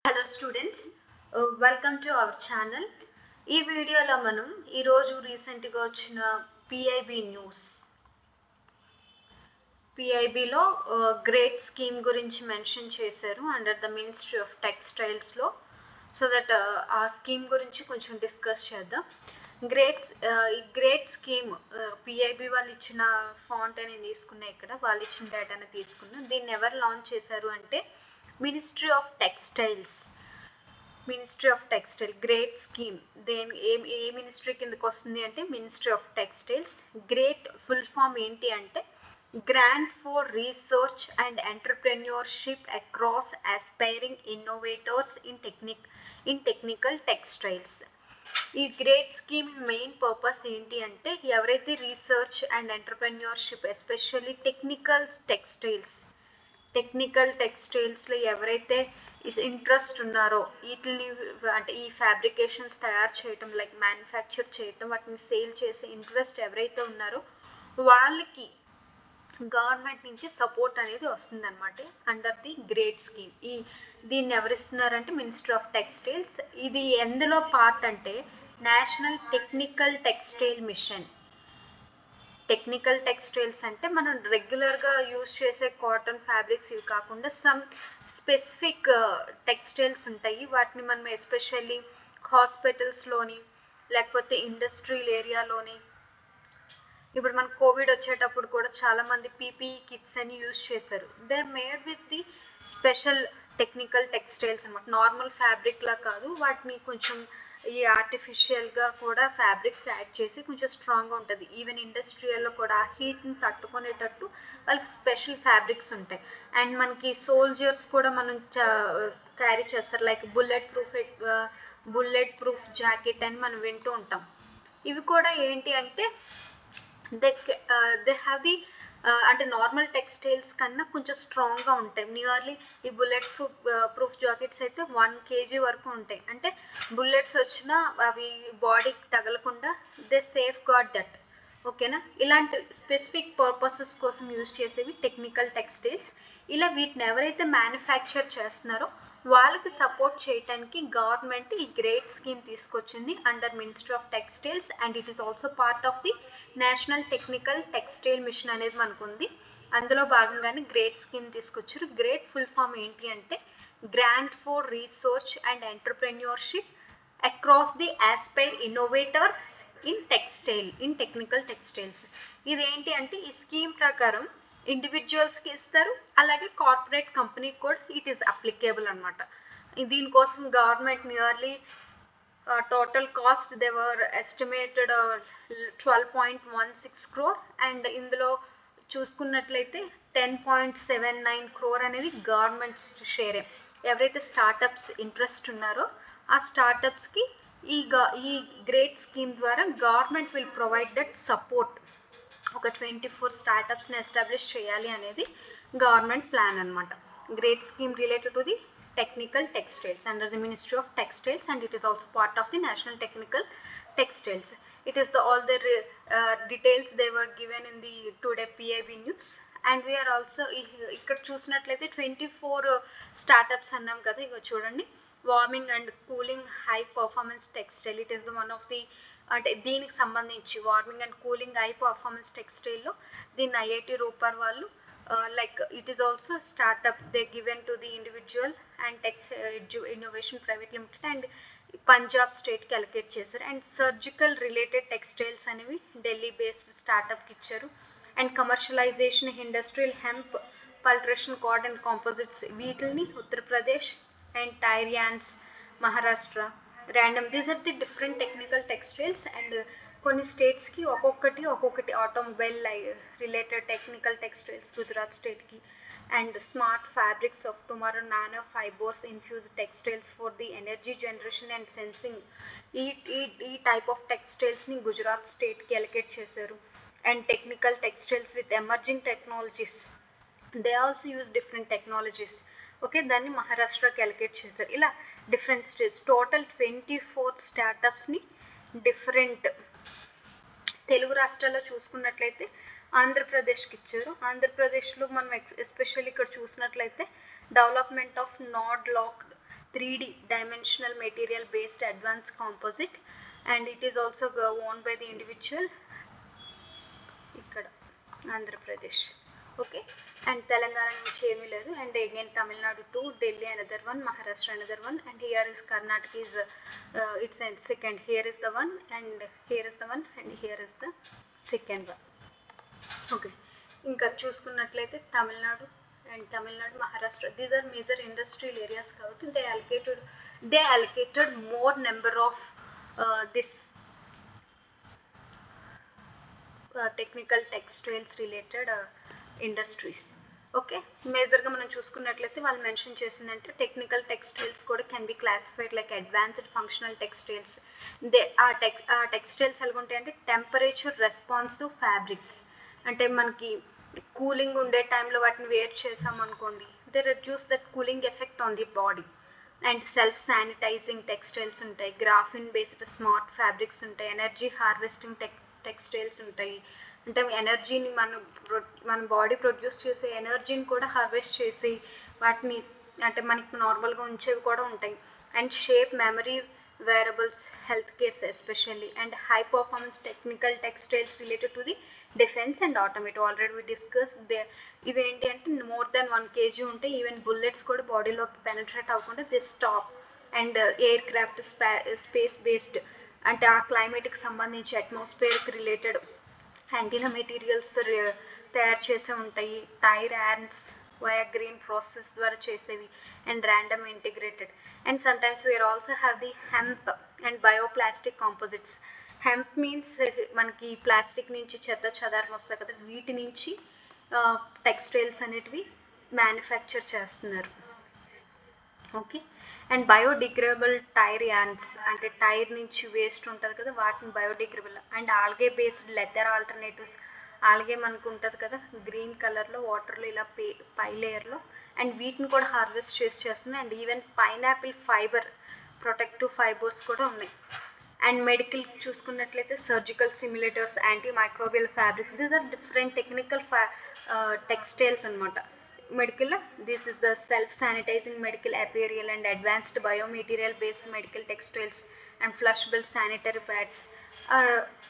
Hello students, welcome to our channel. ఈ వీడియోలో మనం ఈరోజు రీసెంట్గా వచ్చిన పిఐబి న్యూస్, పిఐబిలో గ్రేట్ స్కీమ్ గురించి మెన్షన్ చేశారు అండర్ ద మినిస్ట్రీ ఆఫ్ టెక్స్టైల్స్లో. సో దట్ ఆ స్కీమ్ గురించి కొంచెం డిస్కస్ చేద్దాం. ఈ గ్రేట్ స్కీమ్ పిఐబి వాళ్ళు ఇచ్చిన ఫాంట్ అని తీసుకున్నా, ఇక్కడ వాళ్ళు ఇచ్చిన డేటాని తీసుకున్నా. దీన్ని ఎవరు లాంచ్ చేశారు అంటే ministry of textile GREAT scheme. ఏ మినిస్ట్రీ కిందకి వస్తుంది అంటే ministry of textiles. GREAT full form ఏంటి అంటే grant for research and entrepreneurship across aspiring innovators in technical textiles. ఈ గ్రేట్ స్కీమ్ మెయిన్ పర్పస్ ఏంటి అంటే ఎవరైతే research and entrepreneurship especially technical టెక్స్టైల్స్లో ఎవరైతే ఇంట్రెస్ట్ ఉన్నారో, వీటిని అంటే ఈ ఫ్యాబ్రికేషన్స్ తయారు చేయటం, లైక్ మ్యానుఫ్యాక్చర్ చేయటం, వాటిని సేల్ చేసే ఇంట్రెస్ట్ ఎవరైతే ఉన్నారో వాళ్ళకి గవర్నమెంట్ నుంచి సపోర్ట్ అనేది వస్తుందన్నమాట అండర్ ది గ్రేట్ స్కీమ్. దీన్ని ఎవరిస్తున్నారంటే మినిస్ట్రీ ఆఫ్ టెక్స్టైల్స్. ఇది ఎందులో పార్ట్ అంటే national technical textile mission. Technical textiles అంటే మనం రెగ్యులర్గా యూజ్ చేసే కాటన్ ఫ్యాబ్రిక్స్ ఇవి కాకుండా సమ్ స్పెసిఫిక్ టెక్స్టైల్స్ ఉంటాయి. వాటిని మనం ఎస్పెషల్లీ హాస్పిటల్స్లోని లేకపోతే ఇండస్ట్రియల్ ఏరియాలోని, ఇప్పుడు మన కోవిడ్ వచ్చేటప్పుడు కూడా చాలామంది పీపీఈ కిట్స్ అని యూజ్ చేశారు. They made with the special technical textiles అనమాట. నార్మల్ ఫ్యాబ్రిక్లా కాదు, వాటిని కొంచెం ఈ ఆర్టిఫిషియల్గా కూడా ఫ్యాబ్రిక్స్ యాడ్ చేసి కొంచెం స్ట్రాంగ్గా ఉంటుంది. ఈవెన్ ఇండస్ట్రియల్లో కూడా ఆ హీట్ని తట్టుకునేటట్టు వాళ్ళకి స్పెషల్ ఫ్యాబ్రిక్స్ ఉంటాయి. అండ్ మనకి సోల్జర్స్ కూడా మనం క్యారీ చేస్తారు, లైక్ బుల్లెట్ ప్రూఫ్ జాకెట్ అని మనం వింటూ ఉంటాం. ఇవి కూడా ఏంటి అంటే దే హ్యావ్ ది అంటే నార్మల్ టెక్స్టైల్స్ కన్నా కొంచెం స్ట్రాంగ్గా ఉంటాయి. నియర్లీ ఈ బుల్లెట్ ప్రూఫ్ జాకెట్స్ అయితే 1 kg వరకు ఉంటాయి. అంటే బుల్లెట్స్ వచ్చినా అవి బాడీకి తగలకుండా దే సేఫ్ గార్డ్ దట్. ఓకేనా? ఇలాంటి స్పెసిఫిక్ పర్పసెస్ కోసం యూజ్ చేసేవి టెక్నికల్ టెక్స్టైల్స్. ఇలా వీటిని ఎవరైతే మ్యానుఫ్యాక్చర్ చేస్తున్నారో వాళ్ళకి సపోర్ట్ చేయడానికి గవర్నమెంట్ ఈ గ్రేట్ స్కీమ్ తీసుకొచ్చింది under ministry of textiles. And it is also part of the national technical textile mission అనేది మనకు ఉంది. అందులో భాగంగానే గ్రేట్ స్కీమ్ తీసుకొచ్చారు. గ్రేట్ ఫుల్ ఫామ్ ఏంటి అంటే grant for research and entrepreneurship across the aspire innovators in technical textiles. ఇదేంటి అంటే ఈ స్కీమ్ ప్రకారం ఇండివిజువల్స్కి ఇస్తారు, అలాగే కార్పొరేట్ కంపెనీకి కూడా ఇట్ ఈస్ అప్లికేబుల్ అనమాట. దీనికోసం government nearly total cost they were estimated 12.16 crore. And ఇందులో చూసుకున్నట్లయితే 10.79 crore అనేది గవర్నమెంట్ షేరే. ఎవరైతే స్టార్టప్స్ ఇంట్రెస్ట్ ఉన్నారో ఆ స్టార్టప్స్కి ఈ గ్రేట్ స్కీమ్ ద్వారా government will provide that support. ఒక 24 స్టార్టప్స్ని ఎస్టాబ్లిష్ చేయాలి అనేది గవర్నమెంట్ ప్లాన్ అనమాట. Great scheme related to the technical textiles under the Ministry of Textiles, and it is also part of the National Technical Textiles. It is all the details they were given in the today PIB news. And we are also ఇక్కడ చూసినట్లయితే 24 startups అన్నాం కదా. ఇక చూడండి, warming and cooling high performance textile. It is the one of the అంటే దీనికి సంబంధించి warming and cooling high performance టెక్స్టైల్లో దీన్ని ఐఐటి రూపర్ వాళ్ళు like it is also a startup they given to the individual and innovation private limited and Punjab స్టేట్కి allocate చేశారు. And surgical related textiles అనేవి Delhi based స్టార్టప్కి ఇచ్చారు. And commercialisation industrial hemp pultrusion cord and composites వీటిని Uttar Pradesh and టైర్యాన్స్ Maharashtra random. These are the different technical textiles. And కొన్ని స్టేట్స్కి ఒక్కొక్కటి automobile related technical textiles Gujarat స్టేట్కి. And smart fabrics of tomorrow nano fibres infused textiles for the energy generation and sensing. ఈ type of టెక్స్టైల్స్ని గుజరాత్ స్టేట్కి allocate చేశారు. And technical textiles with emerging technologies, they also use different technologies. Okay, దాన్ని మహారాష్ట్రకి allocate చేశారు. ఇలా different states total 24 స్టార్టప్స్ని different Telugu రాష్ట్రాల్లో చూసుకున్నట్లయితే ఆంధ్రప్రదేశ్కి ఇచ్చారు. ఆంధ్రప్రదేశ్లో మనం ఎస్పెషల్లీ ఇక్కడ చూసినట్లయితే డెవలప్మెంట్ ఆఫ్ నాడ్ locked 3D dimensional material based advanced composite, and it is also owned by the individual ఇక్కడ ఆంధ్రప్రదేశ్. ఓకే, అండ్ తెలంగాణ నుంచి ఏమీ లేదు. And again Tamil Nadu 2, Delhi another one, Maharashtra another one, and here is Karnataka is it's and second. Here is the one, and here is the one, and here is the second one. Okay, ఇంకా చూసుకున్నట్లయితే Tamil Nadu, Maharashtra, these are major industrial areas కాబట్టి they allocated more number of this technical textiles related industries. Okay, మేజర్గా మనం చూసుకున్నట్లయితే వాళ్ళు mention చేసిందంటే technical textiles కూడా can be classified like advanced functional textiles. ఆ టెక్స్టైల్స్ ఎలా ఉంటాయి అంటే టెంపరేచర్ రెస్పాన్సివ్ ఫ్యాబ్రిక్స్, అంటే మనకి కూలింగ్ ఉండే టైంలో వాటిని వేర్ చేసామనుకోండి, they reduce that cooling effect on the body. And self sanitising textiles ఉంటాయి, గ్రాఫిన్ బేస్డ్ స్మార్ట్ ఫ్యాబ్రిక్స్ ఉంటాయి, ఎనర్జీ హార్వెస్టింగ్ టెక్స్టైల్స్ ఉంటాయి, అంటే ఎనర్జీని మన బాడీ ప్రొడ్యూస్ చేసే ఎనర్జీని కూడా హార్వెస్ట్ చేసి వాటిని అంటే మనకి నార్మల్గా ఉంచేవి కూడా ఉంటాయి. And shape memory wearables, health cares especially, and high performance technical textiles related to the defense and automotive. Already we discussed the event and more than 1 kg unte even bullets kuda body loki penetrate avukunda they stop. And aircraft space based అంటే ఆ క్లైమేట్కి సంబంధించి అట్మాస్ఫియర్కి related antenna మెటీరియల్స్తో తయారు చేసే ఉంటాయి. Tire yarns via green process ద్వారా చేసేవి and random integrated. And sometimes we are also have the hemp and bioplastic composites. Hemp means మనకి plastic నుంచి చెదారం వస్తాయి కదా, వీటి నుంచి టెక్స్టైల్స్ అనేటివి మ్యానుఫ్యాక్చర్ చేస్తున్నారు. Okay, and biodegradable tire yarns అంటే టైర్ నుంచి వేస్ట్ ఉంటుంది కదా వాటిని biodegradable. And algae based leather alternatives, algae మనకు ఉంటుంది కదా గ్రీన్ కలర్లో వాటర్లో ఇలా పై లేయర్లో, అండ్ వీటిని కూడా హార్వెస్ట్ చేస్తున్నాయి. And even pineapple fibre protective fibres కూడా ఉన్నాయి. అండ్ మెడికల్ చూసుకున్నట్లయితే surgical simulators, anti microbial fabrics, these are different technical textiles అనమాట. Medical this is the self sanitising medical apparel and advanced biomaterial based medical textiles and flushable sanitary pads.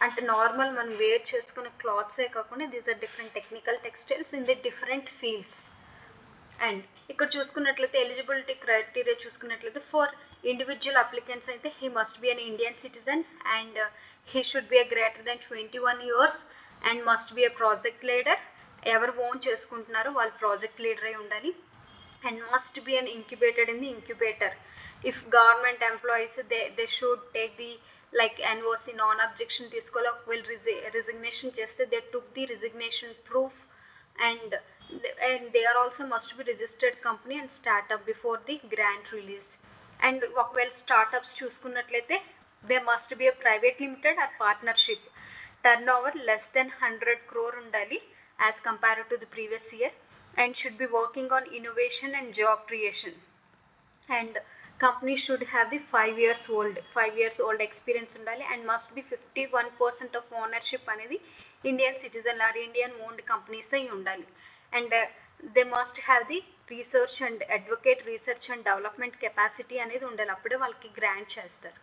అంటే normal మనం wear చేసుకునే క్లాత్సే కాకుండా these are different technical textiles in the different fields. And ఇక్కడ చూసుకున్నట్లయితే eligibility criteria చూసుకున్నట్లయితే for individual applicants అయితే he must be an Indian citizen and he should be greater than 21 years and must be a project leader. ఎవరు own చేసుకుంటున్నారో వాళ్ళు project leader అయి ఉండాలి. And must be an incubated in the incubator. If government employees they should take the like NOC non objection తీసుకోవాలి. ఒకవేళ resignation చేస్తే they took the resignation proof. and they are also must be registered company and startup before the grant release. And ఒకవేళ startups చూసుకున్నట్లయితే they must be a private limited or partnership. Turnover less than 100 crore ఉండాలి as compared to the previous year and should be working on innovation and job creation. And company should have the 5 years old experience ఉండాలి and must be 51% of ownership అనేది Indian citizen or Indian owned companies అయి ఉండాలి. And they must have the research and advocate research and development capacity అనేది ఉండాలి, అప్పుడే వాళ్ళకి grant చేస్తారు.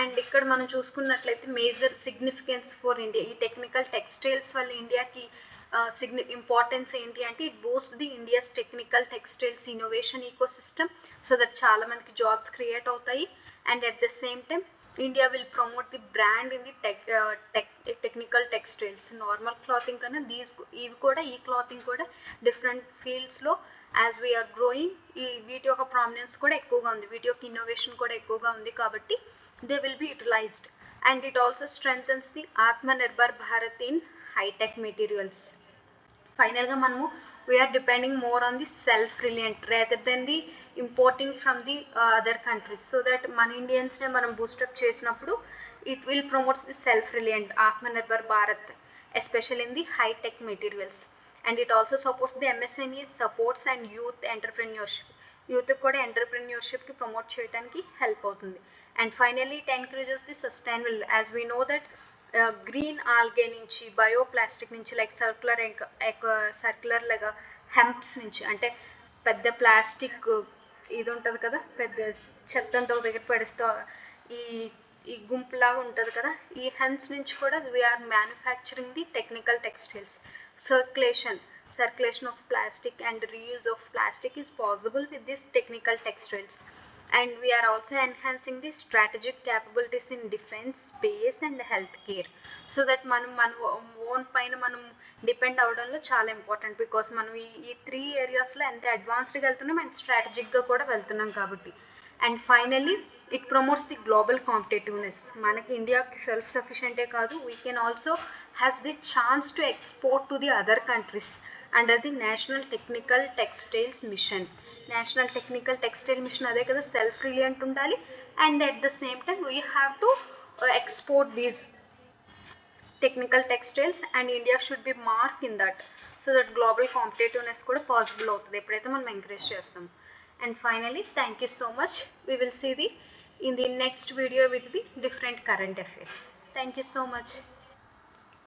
And ఇక్కడ మనం చూసుకున్నట్లయితే మేజర్ సిగ్నిఫికెన్స్ ఫర్ ఇండియా, ఈ టెక్నికల్ టెక్స్టైల్స్ వల్ల ఇండియాకి ఇంపార్టెన్స్ ఏంటి అంటే it boost the India's technical textiles innovation ecosystem so that చాలా మందికి జాబ్స్ క్రియేట్ అవుతాయి. And at the same time India will promote the brand in the technical textiles. Normal clothing కన్నా ఇవి కూడా ఈ క్లాతింగ్ కూడా డిఫరెంట్ ఫీల్డ్స్లో as we are growing వీటి యొక్క ప్రామినెన్స్ కూడా ఎక్కువగా ఉంది, వీటి యొక్క ఇన్నోవేషన్ కూడా ఎక్కువగా ఉంది కాబట్టి they will be utilised. And it also strengthens the Atmanirbhar Bharat in high tech materials. ఫైనల్గా మనము we are depending more on the self reliant rather than the importing from the other countries. So that మన ఇండియన్స్నే మనం బూస్టప్ చేసినప్పుడు it will promote the self-reliant Atmanirbhar Bharat, especially in the high-tech materials. And it also supports the MSME supports and youth entrepreneurship. Youth kuda entrepreneurship ki promote cheyadaniki help avutundi. And finally it encourages the sustainable, as we know that green algae nunchi bioplastic nunchi like circular laga hemps nunchi ante pedda plastic ఇది ఉంటుంది కదా, పెద్ద చెత్త అంతా ఒక దగ్గర పడేస్తే ఈ ఈ గుంపులాగా ఉంటుంది కదా, ఈ హెన్స్ నుంచి కూడా we are manufacturing the technical textiles. Circulation of plastic and reuse of plastic is possible with these technical textiles. And we are also enhancing the strategic capabilities in defense, space and healthcare, so that మనం మన own పైన మనం depend అవ్వడంలో చాలా important. Because మనం ఈ 3 ఏరియాస్లో ఎంత అడ్వాన్స్డ్గా వెళ్తున్నాం అండ్ స్ట్రాటజిక్గా కూడా వెళ్తున్నాం కాబట్టి. And finally it promotes the global competitiveness. మనకి ఇండియాకి సెల్ఫ్ సఫిషియెంటే కాదు, we can also has the chance to export to the other countries under the national technical textiles mission. National technical textile mission అదే కదా, self reliant ఉండాలి and at the same time we have to export these technical textiles and India should be mark in that, so that global competitiveness కూడా possible అవుతుంది ఎప్పుడైతే మనం encourage చేస్తాం. And finally, thank you so much. We will see in the next video with the different current affairs. Thank you so much.